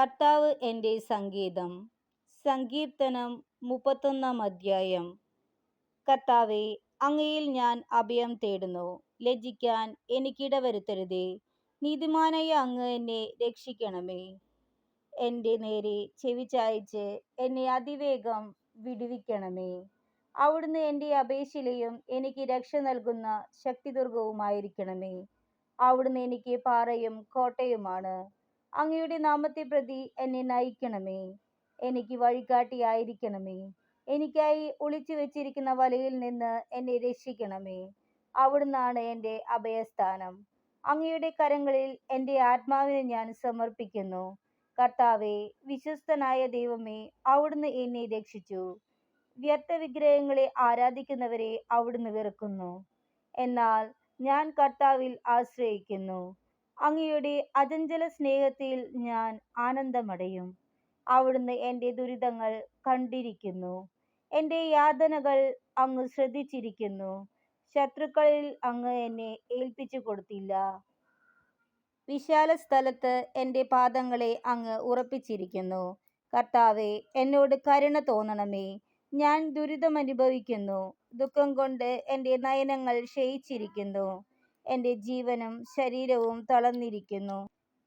കർത്താവ് എൻ്റെ സങ്കേതം. സങ്കീർത്തനം 31 കർത്താവേ, അങ്ങയിൽ ഞാൻ അഭയം തേടുന്നു. ലജ്ജിക്കാൻ എനിക്കിടവരുത്തരുതേ. നീതിമാനായ അങ്ങ് എന്നെ രക്ഷിക്കണമേ. എൻ്റെ നേരെ ചെവി ചായിച്ച് എന്നെ അതിവേഗം വിടുവിക്കണമേ. അവിടുന്ന് എൻ്റെ അപേക്ഷയിലെയും എനിക്ക് രക്ഷ നൽകുന്ന ശക്തിദുർഗവുമായിരിക്കണമേ. അവിടുന്ന് എനിക്ക് പാറയും കോട്ടയുമാണ്. അങ്ങയുടെ നാമത്തെ പ്രതി എന്നെ നയിക്കണമേ. എനിക്ക് വഴികാട്ടിയായിരിക്കണമേ. എനിക്കായി ഒളിച്ചു വെച്ചിരിക്കുന്ന വലയിൽ നിന്ന് എന്നെ രക്ഷിക്കണമേ. അവിടുന്നാണ് എൻ്റെ അഭയസ്ഥാനം. അങ്ങയുടെ കരങ്ങളിൽ എൻ്റെ ആത്മാവിനെ ഞാൻ സമർപ്പിക്കുന്നു. കർത്താവേ, വിശ്വസ്തനായ ദൈവമേ, അവിടുന്ന് എന്നെ രക്ഷിച്ചു. വ്യർത്ഥ വിഗ്രഹങ്ങളെ ആരാധിക്കുന്നവരെ അവിടുന്ന് വെറുക്കുന്നു. എന്നാൽ ഞാൻ കർത്താവിൽ ആശ്രയിക്കുന്നു. അങ്ങയുടെ അചഞ്ചല സ്നേഹത്തിൽ ഞാൻ ആനന്ദമടയും. അവിടുന്ന് എൻ്റെ ദുരിതങ്ങൾ കണ്ടിരിക്കുന്നു. എൻ്റെ യാതനകൾ അങ്ങ് ശ്രദ്ധിച്ചിരിക്കുന്നു. ശത്രുക്കളിൽ അങ്ങ് എന്നെ ഏൽപ്പിച്ചു കൊടുത്തില്ല. വിശാല സ്ഥലത്ത് എൻ്റെ പാദങ്ങളെ അങ്ങ് ഉറപ്പിച്ചിരിക്കുന്നു. കർത്താവേ, എന്നോട് കരുണ തോന്നണമേ. ഞാൻ ദുരിതമനുഭവിക്കുന്നു. ദുഃഖം കൊണ്ട് എൻ്റെ നയനങ്ങൾ ക്ഷയിച്ചിരിക്കുന്നു. എൻ്റെ ജീവനും ശരീരവും തളർന്നിരിക്കുന്നു.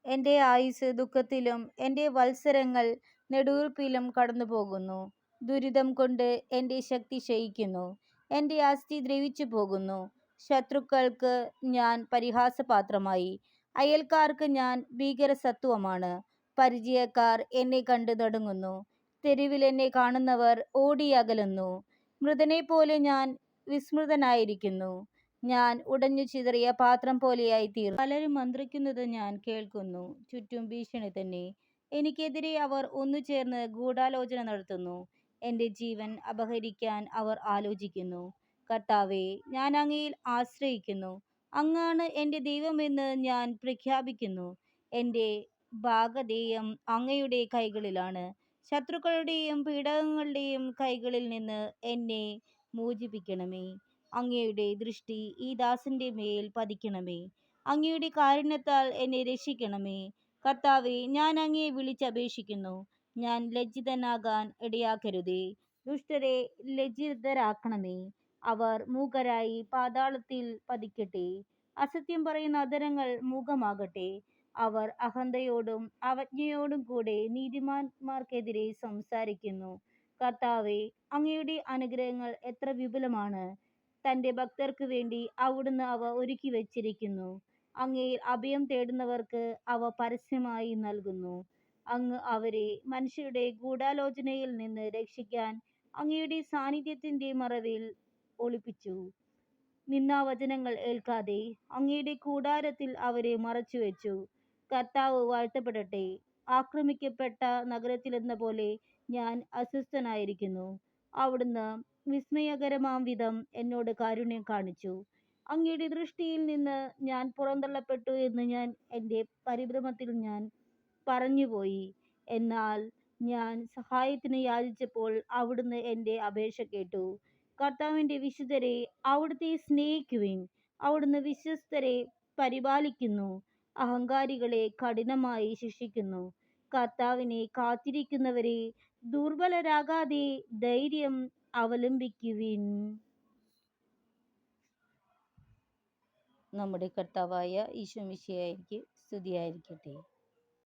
എൻ്റെ ആയുസ്സ് ദുഃഖത്തിലും എൻ്റെ വത്സരങ്ങൾ നെടുവീർപ്പിലും കടന്നുപോകുന്നു. ദുരിതം കൊണ്ട് എൻ്റെ ശക്തി ക്ഷയിക്കുന്നു. എൻ്റെ അസ്ഥി ദ്രവിച്ചു പോകുന്നു. ശത്രുക്കൾക്ക് ഞാൻ പരിഹാസപാത്രമായി. അയൽക്കാർക്ക് ഞാൻ ഭീകരസത്വമാണ്. പരിചയക്കാർ എന്നെ കണ്ട് നടുങ്ങുന്നു. തെരുവിൽ എന്നെ കാണുന്നവർ ഓടിയകലുന്നു. മൃതനെപ്പോലെ ഞാൻ വിസ്മൃതനായിരിക്കുന്നു. ഞാൻ ഉടഞ്ഞു ചിതറിയ പാത്രം പോലെയായി തീർന്നു. പലരും മന്ത്രിക്കുന്നത് ഞാൻ കേൾക്കുന്നു. ചുറ്റും ഭീഷണി തന്നെ. എനിക്കെതിരെ അവർ ഒന്നുചേർന്ന് ഗൂഢാലോചന നടത്തുന്നു. എൻ്റെ ജീവൻ അപഹരിക്കാൻ അവർ ആലോചിക്കുന്നു. കർത്താവേ, ഞാൻ അങ്ങയിൽ ആശ്രയിക്കുന്നു. അങ്ങാണ് എൻ്റെ ദൈവമെന്ന് ഞാൻ പ്രഖ്യാപിക്കുന്നു. എൻ്റെ ഭാഗധേയം അങ്ങയുടെ കൈകളിലാണ്. ശത്രുക്കളുടെയും പീഡകങ്ങളുടെയും കൈകളിൽ നിന്ന് എന്നെ മോചിപ്പിക്കണമേ. അങ്ങയുടെ ദൃഷ്ടി ഈ ദാസന്റെ മേൽ പതിക്കണമേ. അങ്ങയുടെ കാരുണ്യത്താൽ എന്നെ രക്ഷിക്കണമേ. കർത്താവേ, ഞാൻ അങ്ങയെ വിളിച്ചപേക്ഷിക്കുന്നു. ഞാൻ ലജ്ജിതനാകാൻ ഇടയാക്കരുതേ. ദുഷ്ടരെ ലജ്ജിതരാക്കണമേ. അവർ മൂകരായി പാതാളത്തിൽ പതിക്കട്ടെ. അസത്യം പറയുന്ന അധരങ്ങൾ മൂകമാകട്ടെ. അവർ അഹന്തയോടും അവജ്ഞയോടും കൂടെ നീതിമാന്മാർക്കെതിരെ സംസാരിക്കുന്നു. കർത്താവേ, അങ്ങയുടെ അനുഗ്രഹങ്ങൾ എത്ര വിപുലമാണ്. തൻ്റെ ഭക്തർക്ക് വേണ്ടി അവിടുന്ന് അവ ഒരുക്കി വച്ചിരിക്കുന്നു. അങ്ങയിൽ അഭയം തേടുന്നവർക്ക് അവ പരസ്യമായി നൽകുന്നു. അങ്ങ് അവരെ മനുഷ്യരുടെ ഗൂഢാലോചനയിൽ നിന്ന് രക്ഷിക്കാൻ അങ്ങയുടെ സാന്നിധ്യത്തിൻ്റെ മറവിൽ ഒളിപ്പിച്ചു. നിന്ദാവചനങ്ങൾ ഏൽക്കാതെ അങ്ങയുടെ കൂടാരത്തിൽ അവരെ മറച്ചുവെച്ചു. കർത്താവ് വാഴ്ത്തപ്പെടട്ടെ. ആക്രമിക്കപ്പെട്ട നഗരത്തിലെന്ന പോലെ ഞാൻ അസ്വസ്ഥനായിരിക്കുന്നു. അവിടുന്ന് വിസ്മയകരമാം വിധം എന്നോട് കാരുണ്യം കാണിച്ചു. അങ്ങയുടെ ദൃഷ്ടിയിൽ നിന്ന് ഞാൻ പുറന്തള്ളപ്പെട്ടു എന്ന് ഞാൻ എൻ്റെ പരിഭ്രമത്തിൽ ഞാൻ പറഞ്ഞുപോയി. എന്നാൽ ഞാൻ സഹായത്തിന് യാചിച്ചപ്പോൾ അവിടുന്ന് എൻ്റെ അപേക്ഷ കേട്ടു. കർത്താവിൻ്റെ വിശുദ്ധരെ, അവിടുത്തെ സ്നേഹിക്കുവിൻ. അവിടുന്ന് വിശ്വസ്തരെ പരിപാലിക്കുന്നു. അഹങ്കാരികളെ കഠിനമായി ശിക്ഷിക്കുന്നു. കർത്താവിനെ കാത്തിരിക്കുന്നവരെ, ദുർബലരാകാതെ ധൈര്യം അവലംബിക്കുവിൻ. നമ്മുടെ കർത്താവായ ഈശോ മിശിഹായ്ക്ക് സ്തുതിയായിരിക്കട്ടെ.